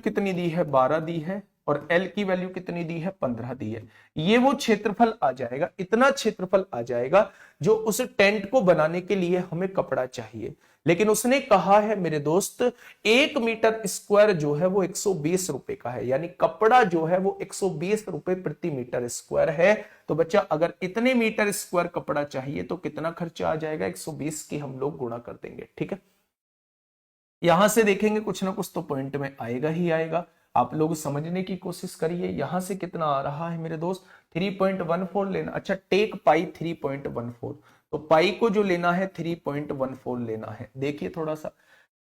कितनी दी है, 12 दी है, और L की वैल्यू कितनी दी है, 15 दी है। ये वो क्षेत्रफल आ जाएगा, इतना क्षेत्रफल आ जाएगा जो उस टेंट को बनाने के लिए हमें कपड़ा चाहिए। लेकिन उसने कहा है मेरे दोस्त 1 मीटर स्क्वायर जो है वो 120 रुपए का है, यानी कपड़ा जो है वो 120 रुपए प्रति मीटर स्क्वायर है। तो बच्चा अगर इतने मीटर स्क्वायर कपड़ा चाहिए तो कितना खर्चा आ जाएगा, 120 की हम लोग गुणा कर देंगे। ठीक है, यहां से देखेंगे कुछ ना कुछ तो पॉइंट में आएगा ही आएगा। आप लोग समझने की कोशिश करिए, यहां से कितना आ रहा है मेरे दोस्त, 3.14 लेना। अच्छा, टेक पाई 3.14, तो पाई को जो लेना है 3.14 लेना है। देखिए थोड़ा सा,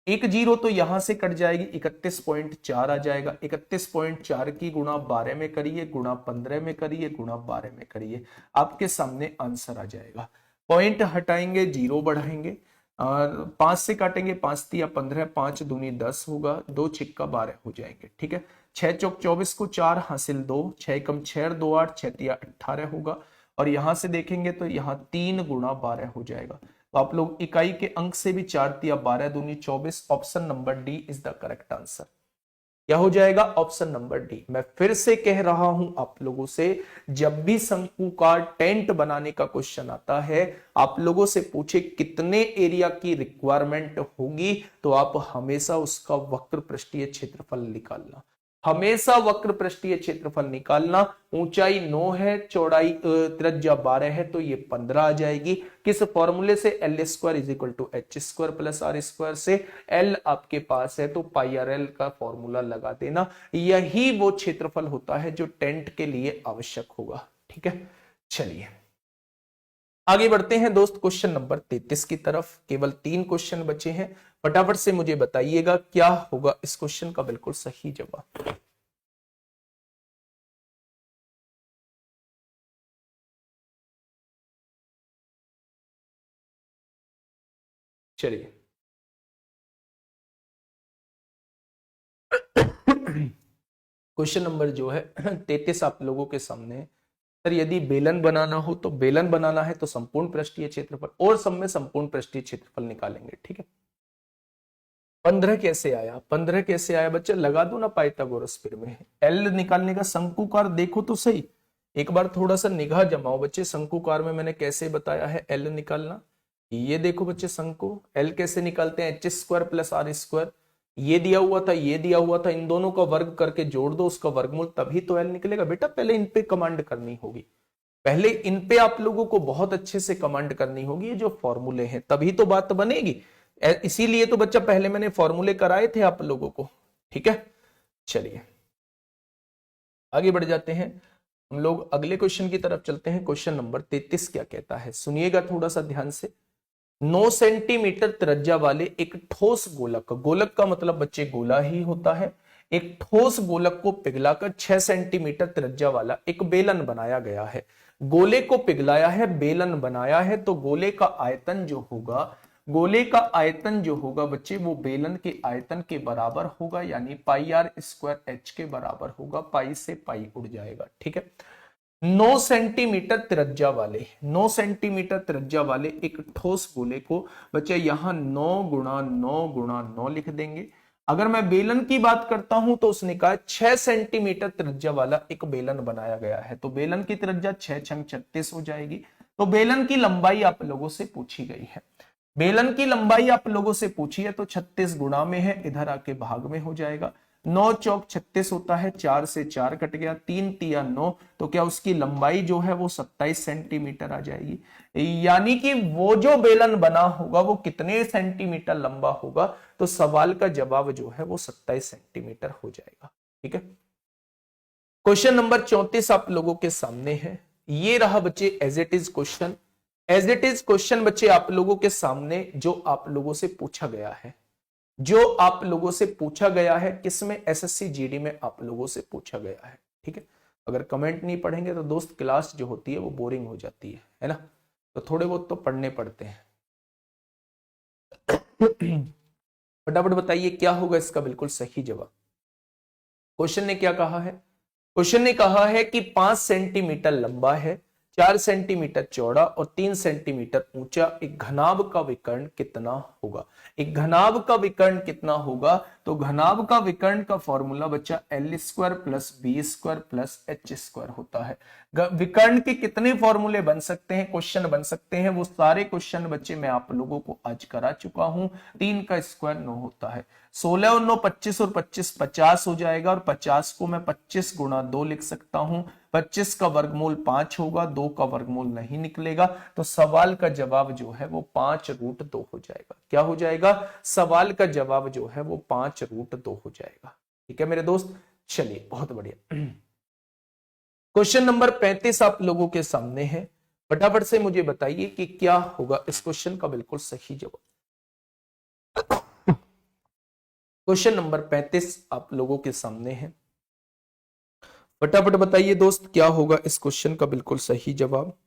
एक जीरो तो यहां से कट जाएगी, 31.4 आ जाएगा। 31.4 की गुणा 12 में करिए, गुणा 15 में करिए, गुणा 12 में करिए, आपके सामने आंसर आ जाएगा। पॉइंट हटाएंगे, जीरो बढ़ाएंगे, और 5 से काटेंगे, 5 तिया 15, 5 दूनी 10 होगा, 2 छिक्का 12 हो जाएंगे। ठीक है, 6 चौक 24 को 4 हासिल 2, 6 कम 6 2 8, 6 तिया 18 होगा। और यहां से देखेंगे तो यहाँ 3 गुणा 12 हो जाएगा। तो आप लोग इकाई के अंक से भी 4 तिया 12 दूनी 24, option number D is the correct answer. क्या हो जाएगा, ऑप्शन नंबर डी। मैं फिर से कह रहा हूं आप लोगों से, जब भी शंकु का टेंट बनाने का क्वेश्चन आता है, आप लोगों से पूछे कितने एरिया की रिक्वायरमेंट होगी, तो आप हमेशा उसका वक्र पृष्ठीय क्षेत्रफल निकालना, हमेशा वक्र पृष्ठीय क्षेत्रफल निकालना। ऊंचाई 9 है, चौड़ाई त्रिज्या 12 है, तो ये 15 आ जाएगी। किस फॉर्मूले से, l square is equal to h square plus are square से। एल आपके पास है तो पाई आर एल का फॉर्मूला लगा देना। यही वो क्षेत्रफल होता है जो टेंट के लिए आवश्यक होगा। ठीक है, चलिए आगे बढ़ते हैं दोस्त, क्वेश्चन नंबर 33 की तरफ। केवल 3 क्वेश्चन बचे हैं, फटाफट से मुझे बताइएगा क्या होगा इस क्वेश्चन का बिल्कुल सही जवाब। चलिए क्वेश्चन नंबर जो है 33 आप लोगों के सामने है। सर यदि बेलन बनाना हो, तो बेलन बनाना है तो संपूर्ण पृष्ठीय क्षेत्रफल, और सब में संपूर्ण पृष्ठीय क्षेत्रफल निकालेंगे। ठीक है, 15 कैसे आया, 15 कैसे आया बच्चे, लगा दो ना पाइथागोरस फिर में। एल निकालने का, शंकुकार देखो तो सही, एक बार थोड़ा सा निगाह जमाओ बच्चे। शंकुकार में मैंने कैसे बताया है एल निकालना, ये देखो बच्चे, शंकु एल कैसे निकालते हैं, H square plus are square. ये दिया हुआ था, ये दिया हुआ था, इन दोनों का वर्ग करके जोड़ दो उसका वर्गमूल, तभी तो एल निकलेगा। बेटा पहले इन पे कमांड करनी होगी, पहले इन पे आप लोगों को बहुत अच्छे से कमांड करनी होगी, ये जो फॉर्मूले हैं, तभी तो बात बनेगी। इसीलिए तो बच्चा पहले मैंने फॉर्मूले कराए थे आप लोगों को। ठीक है, चलिए आगे बढ़ जाते हैं, हम लोग अगले क्वेश्चन की तरफ चलते हैं। क्वेश्चन नंबर 33 क्या कहता है, सुनिएगा थोड़ा सा ध्यान से। 9 सेंटीमीटर त्रिज्या वाले एक ठोस गोलक, गोलक का मतलब बच्चे गोला ही होता है, एक ठोस गोलक को पिघलाकर 6 सेंटीमीटर त्रिज्या वाला एक बेलन बनाया गया है। गोले को पिघलाया है, बेलन बनाया है, तो गोले का आयतन जो होगा, गोले का आयतन जो होगा बच्चे वो बेलन के आयतन के बराबर होगा, यानी पाई आर स्क्वायर एच के बराबर होगा। पाई से पाई उड़ जाएगा। ठीक है, 9 सेंटीमीटर त्रिज्या वाले, 9 सेंटीमीटर त्रिज्या वाले एक ठोस गोले को बच्चे यहां 9 गुणा 9 गुणा 9 लिख देंगे। अगर मैं बेलन की बात करता हूं तो उसने कहा 6 सेंटीमीटर त्रिज्या वाला एक बेलन बनाया गया है, तो बेलन की त्रिज्या 6 छंग 36 हो जाएगी। तो बेलन की लंबाई आप लोगों से पूछी गई है, बेलन की लंबाई आप लोगों से पूछी है, तो 36 गुणा में है, इधर आके भाग में हो जाएगा। 9 चौक 36 होता है, 4 से 4 कट गया, 3 तिया 9, तो क्या उसकी लंबाई जो है वो 27 सेंटीमीटर आ जाएगी। यानी कि वो जो बेलन बना होगा वो कितने सेंटीमीटर लंबा होगा, तो सवाल का जवाब जो है वो 27 सेंटीमीटर हो जाएगा। ठीक है, क्वेश्चन नंबर 34 आप लोगों के सामने है। ये रहा बच्चे as it is question, as it is question बच्चे आप लोगों के सामने जो आप लोगों से पूछा गया है, जो आप लोगों से पूछा गया है, किसमें, एसएससी जीडी में आप लोगों से पूछा गया है। ठीक है, अगर कमेंट नहीं पढ़ेंगे तो दोस्त क्लास जो होती है वो बोरिंग हो जाती है ना, तो थोड़े बहुत तो पढ़ने पड़ते हैं। फटाफट बताइए क्या होगा इसका बिल्कुल सही जवाब। क्वेश्चन ने क्या कहा है, क्वेश्चन ने कहा है कि 5 सेंटीमीटर लंबा है, 4 सेंटीमीटर चौड़ा और 3 सेंटीमीटर ऊंचा एक घनाभ का विकर्ण कितना होगा। एक घनाभ का विकर्ण कितना होगा, तो घनाभ का विकर्ण का फॉर्मूला बच्चा L² + B² + H² होता है। विकर्ण के कितने फॉर्मूले बन सकते हैं, क्वेश्चन बन सकते हैं, वो सारे क्वेश्चन बच्चे मैं आप लोगों को आज करा चुका हूं। 3 का स्क्वायर 9 होता है, 16 और 9 25 और 25 50 हो जाएगा, और 50 को मैं 25 गुणा 2 लिख सकता हूं। 25 का वर्गमूल 5 होगा, 2 का वर्गमूल नहीं निकलेगा, तो सवाल का जवाब जो है वो 5√2 हो जाएगा। क्या हो जाएगा? सवाल का जवाब जो है वो 5√2 हो जाएगा। ठीक है मेरे दोस्त, चलिए बहुत बढ़िया। क्वेश्चन नंबर 35 आप लोगों के सामने है, फटाफट से मुझे बताइए कि क्या होगा इस क्वेश्चन का बिल्कुल सही जवाब। क्वेश्चन नंबर 35 आप लोगों के सामने है, फटाफट बताइए दोस्त क्या होगा इस क्वेश्चन का बिल्कुल सही जवाब।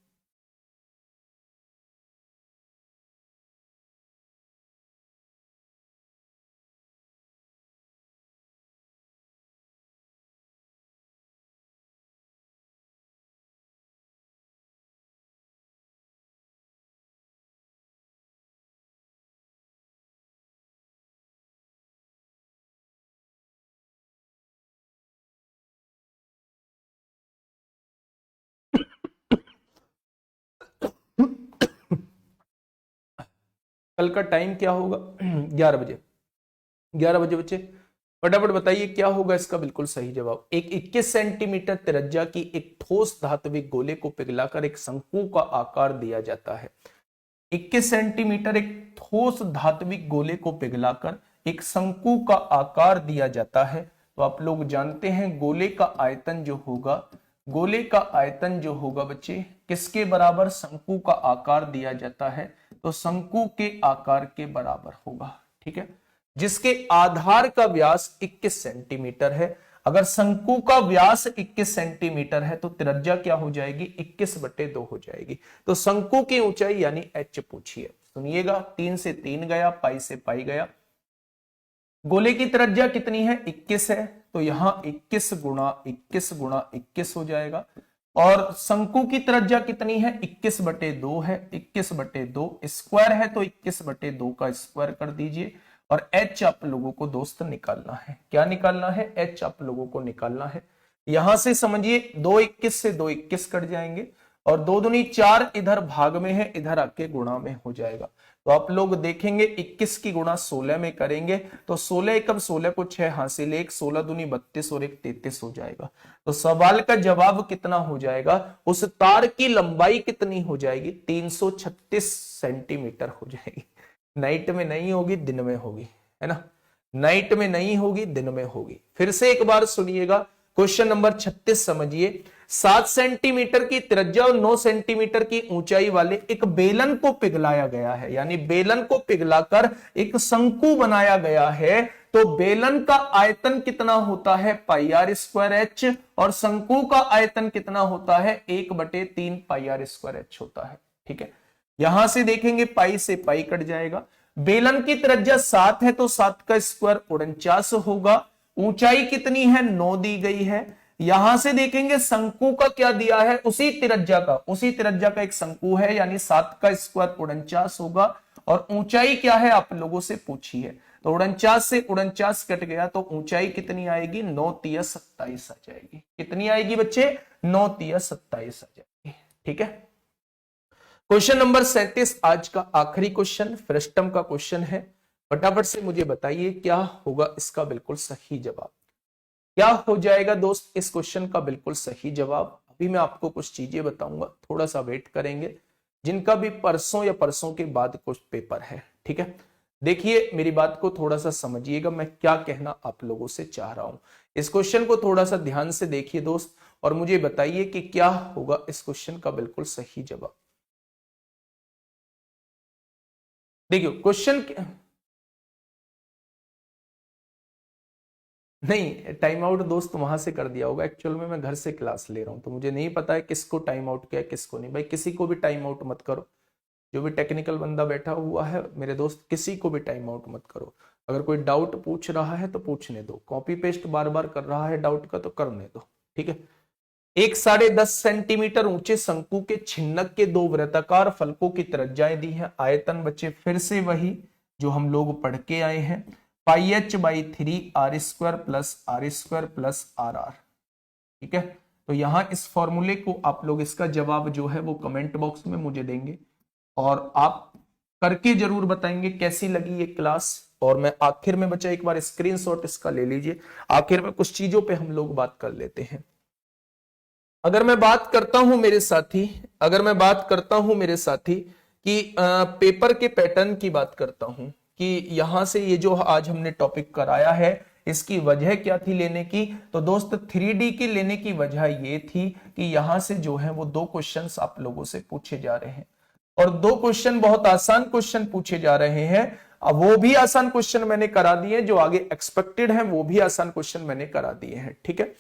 कल का टाइम क्या होगा? 11 बजे। 11 बजे बच्चे फटाफट बताइए क्या होगा इसका बिल्कुल सही जवाब। एक 21 सेंटीमीटर त्रिज्या की एक ठोस धात्विक गोले को पिघलाकर एक शंकु का आकार दिया जाता है। 21 सेंटीमीटर एक ठोस धात्विक गोले को पिघलाकर एक शंकु का आकार दिया जाता है। तो आप लोग जानते हैं गोले का आयतन जो होगा, गोले का आयतन जो होगा बच्चे किसके बराबर? शंकु का आकार दिया जाता है तो शंकु के आकार के बराबर होगा। ठीक है, जिसके आधार का व्यास 21 सेंटीमीटर है। अगर शंकु का व्यास 21 सेंटीमीटर है तो त्रिज्या क्या हो जाएगी? 21/2 हो जाएगी। तो शंकु की ऊंचाई यानी h पूछिए। सुनिएगा, 3 से 3 गया, पाई से पाई गया। गोले की त्रिज्या कितनी है? 21 है, तो यहां 21 गुणा 21 गुणा 21 हो जाएगा। और शंकु की त्रिज्या कितनी है? 21/2 है, 21/2 स्क्वायर है तो 21/2 का स्क्वायर कर दीजिए। और h आप लोगों को दोस्त निकालना है। क्या निकालना है? h आप लोगों को निकालना है। यहां से समझिए 2 21 से 2 21 कट जाएंगे, और 2 दूनी 4 इधर भाग में है, इधर आके गुणा में हो जाएगा। तो आप लोग देखेंगे 21 की गुणा 16 में करेंगे तो 16 एकम 16 को 6 हासिल, 1 16 दूनी 32 और 1 33 हो जाएगा। तो सवाल का जवाब कितना हो जाएगा? उस तार की लंबाई कितनी हो जाएगी? 336 सेंटीमीटर हो जाएगी। नाइट में नहीं होगी, दिन में होगी, है ना? नाइट में नहीं होगी, दिन में होगी। फिर से एक बार सुनिएगा, क्वेश्चन नंबर 36 समझिए। 7 सेंटीमीटर की त्रिज्या और 9 सेंटीमीटर की ऊंचाई वाले एक बेलन को पिघलाया गया है, यानी बेलन को पिघलाकर एक शंकु बनाया गया है। तो बेलन का आयतन कितना होता है? πr²h, और शंकु का आयतन कितना होता है? 1/3 πr²h होता है। ठीक है, यहां से देखेंगे पाई से पाई कट जाएगा। बेलन की त्रिज्या 7 है तो 7 का स्क्वायर 49 होगा। ऊंचाई कितनी है? 9 दी गई है। यहां से देखेंगे शंकु का क्या दिया है? उसी त्रिज्या का एक शंकु है, यानी 7 का स्क्वायर 49 होगा। और ऊंचाई क्या है आप लोगों से पूछी है, तो 49 से 49 कट गया तो ऊंचाई कितनी आएगी? 9 तिया 27 आ जाएगी। कितनी आएगी बच्चे? 9 तिया 27 आ जाएगी। ठीक है, क्वेश्चन नंबर 37 आज का आखिरी क्वेश्चन, फर्स्ट टर्म का क्वेश्चन है। फटाफट से मुझे बताइए क्या होगा इसका बिल्कुल सही जवाब। क्या हो जाएगा दोस्त इस क्वेश्चन का बिल्कुल सही जवाब? अभी मैं आपको कुछ चीजें बताऊंगा, थोड़ा सा वेट करेंगे, जिनका भी परसों या परसों के बाद कुछ पेपर है। ठीक है, देखिए मेरी बात को थोड़ा सा समझिएगा, मैं क्या कहना आप लोगों से चाह रहा हूं। इस क्वेश्चन को थोड़ा सा ध्यान से देखिए दोस्त, और मुझे बताइए कि क्या होगा इस क्वेश्चन का बिल्कुल सही जवाब। देखियो क्वेश्चन नहीं, टाइम आउट दोस्त वहां से कर दिया होगा। एक्चुअल में मैं घर से क्लास ले रहा हूं तो मुझे नहीं पता है किसको टाइम आउट किया किसको नहीं। भाई किसी को भी टाइम आउट मत करो, जो भी टेक्निकल बंदा बैठा हुआ है मेरे दोस्त, किसी को भी टाइम आउट मत करो। अगर कोई डाउट पूछ रहा है तो पूछने दो, कॉपी पेस्ट बार बार कर रहा है डाउट का तो करने दो। ठीक है, एक 10.5 सेंटीमीटर ऊंचे शंकु के छिन्नक के 2 वृत्ताकार फलकों की त्रिज्याएं दी है। आयतन बच्चे फिर से वही जो हम लोग पढ़ के आए हैं, pi H by 3 R square plus R R. ठीक है, तो यहां इस फॉर्मूले को आप लोग, इसका जवाब जो है वो कमेंट बॉक्स में मुझे देंगे और आप करके जरूर बताएंगे कैसी लगी ये क्लास। और मैं आखिर में बच्चा एक बार स्क्रीनशॉट इसका ले लीजिए, आखिर में कुछ चीजों पे हम लोग बात कर लेते हैं। अगर मैं बात करता हूं मेरे साथी, अगर मैं बात करता हूं मेरे साथी कि पेपर के पैटर्न की बात करता हूं कि यहां से ये जो आज हमने टॉपिक कराया है इसकी वजह क्या थी लेने की, तो दोस्त 3D की लेने की वजह ये थी कि यहां से जो है वो 2 क्वेश्चंस आप लोगों से पूछे जा रहे हैं और 2 क्वेश्चन बहुत आसान क्वेश्चन पूछे जा रहे हैं। अब वो भी आसान क्वेश्चन मैंने करा दिए, जो आगे एक्सपेक्टेड है वो भी आसान क्वेश्चन मैंने करा दिए हैं। ठीक है,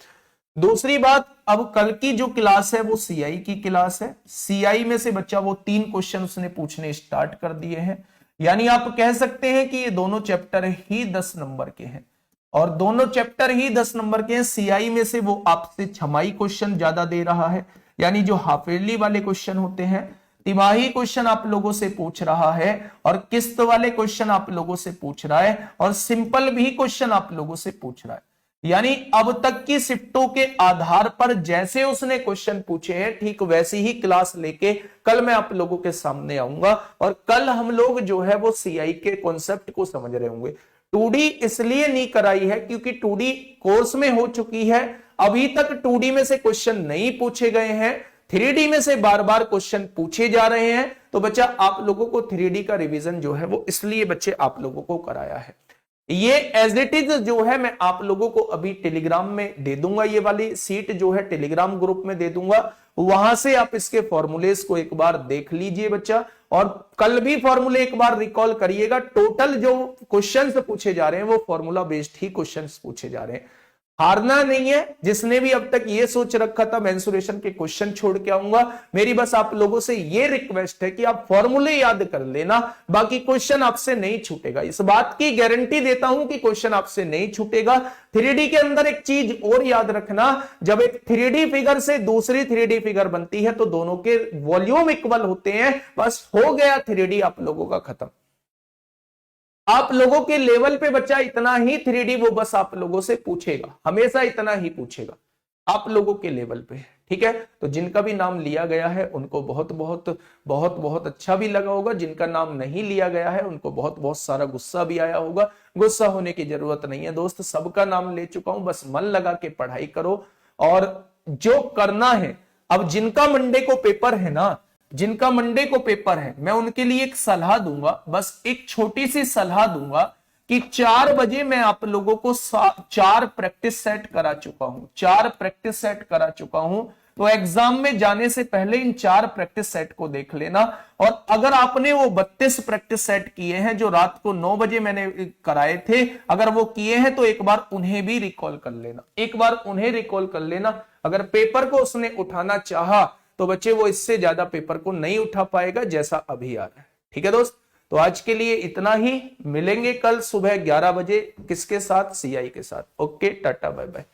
दूसरी बात, अब कल की जो क्लास है वो सीआई की क्लास है। सीआई में से बच्चा वो 3 क्वेश्चन उसने पूछने स्टार्ट कर दिए हैं, यानी आप कह सकते हैं कि ये दोनों चैप्टर ही 10 नंबर के हैं और दोनों चैप्टर ही 10 नंबर के हैं। सीआई में से वो आपसे छमाही क्वेश्चन ज्यादा दे रहा है, यानी जो हाफ ईयरली वाले क्वेश्चन होते हैं, तिमाही क्वेश्चन आप लोगों से पूछ रहा है और किस्त वाले क्वेश्चन आप लोगों से पूछ रहा है और सिंपल भी क्वेश्चन आप लोगों से पूछ रहा है। यानी अब तक की शिफ्टों के आधार पर जैसे उसने क्वेश्चन पूछे हैं ठीक वैसी ही क्लास लेके कल मैं आप लोगों के सामने आऊंगा और कल हम लोग जो है वो सीआई के कॉन्सेप्ट को समझ रहे होंगे। 2D इसलिए नहीं कराई है क्योंकि 2D कोर्स में हो चुकी है, अभी तक 2D में से क्वेश्चन नहीं पूछे गए हैं, 3D में से बार बार क्वेश्चन पूछे जा रहे हैं। तो बच्चा आप लोगों को 3D का रिवीजन जो है वो इसलिए बच्चे आप लोगों को कराया है। ये एज इट इज जो है मैं आप लोगों को अभी टेलीग्राम में दे दूंगा, ये वाली सीट जो है टेलीग्राम ग्रुप में दे दूंगा, वहां से आप इसके फॉर्मूलेस को एक बार देख लीजिए बच्चा और कल भी फॉर्मूले एक बार रिकॉल करिएगा। टोटल जो क्वेश्चंस पूछे जा रहे हैं वो फॉर्मूला बेस्ड ही क्वेश्चंस पूछे जा रहे हैं, हारना नहीं है। जिसने भी अब तक ये सोच रखा था मेंसुरेशन के क्वेश्चन छोड़ के आऊंगा, मेरी बस आप लोगों से ये रिक्वेस्ट है कि आप फॉर्मूले याद कर लेना, बाकी क्वेश्चन आपसे नहीं छूटेगा। इस बात की गारंटी देता हूं कि क्वेश्चन आपसे नहीं छूटेगा। 3D के अंदर एक चीज और याद रखना, जब एक 3D फिगर से दूसरी 3D फिगर बनती है तो दोनों के वॉल्यूम इक्वल होते हैं, बस हो गया 3D आप लोगों का खत्म। आप लोगों के लेवल पे बच्चा इतना ही 3D वो बस आप लोगों से पूछेगा, हमेशा इतना ही पूछेगा आप लोगों के लेवल पे। ठीक है, तो जिनका भी नाम लिया गया है उनको बहुत बहुत बहुत बहुत अच्छा भी लगा होगा, जिनका नाम नहीं लिया गया है उनको बहुत बहुत सारा गुस्सा भी आया होगा। गुस्सा होने की जरूरत नहीं है दोस्त, सबका नाम ले चुका हूं, बस मन लगा के पढ़ाई करो और जो करना है। अब जिनका मंडे को पेपर है ना, जिनका मंडे को पेपर है, मैं उनके लिए एक सलाह दूंगा, बस एक छोटी सी सलाह दूंगा कि 4 बजे मैं आप लोगों को 4 प्रैक्टिस सेट करा चुका हूं, 4 प्रैक्टिस सेट करा चुका हूं। तो एग्जाम में जाने से पहले इन 4 प्रैक्टिस सेट को देख लेना और अगर आपने वो 32 प्रैक्टिस सेट किए हैं जो रात को 9 बजे मैंने कराए थे, अगर वो किए हैं तो एक बार उन्हें भी रिकॉल कर लेना, एक बार उन्हें रिकॉल कर लेना। अगर पेपर को उसने उठाना चाहा तो बच्चे वो इससे ज्यादा पेपर को नहीं उठा पाएगा जैसा अभी आ रहा है। ठीक है दोस्त, तो आज के लिए इतना ही, मिलेंगे कल सुबह 11 बजे किसके साथ, सीआई के साथ। Okay, tata bye bye.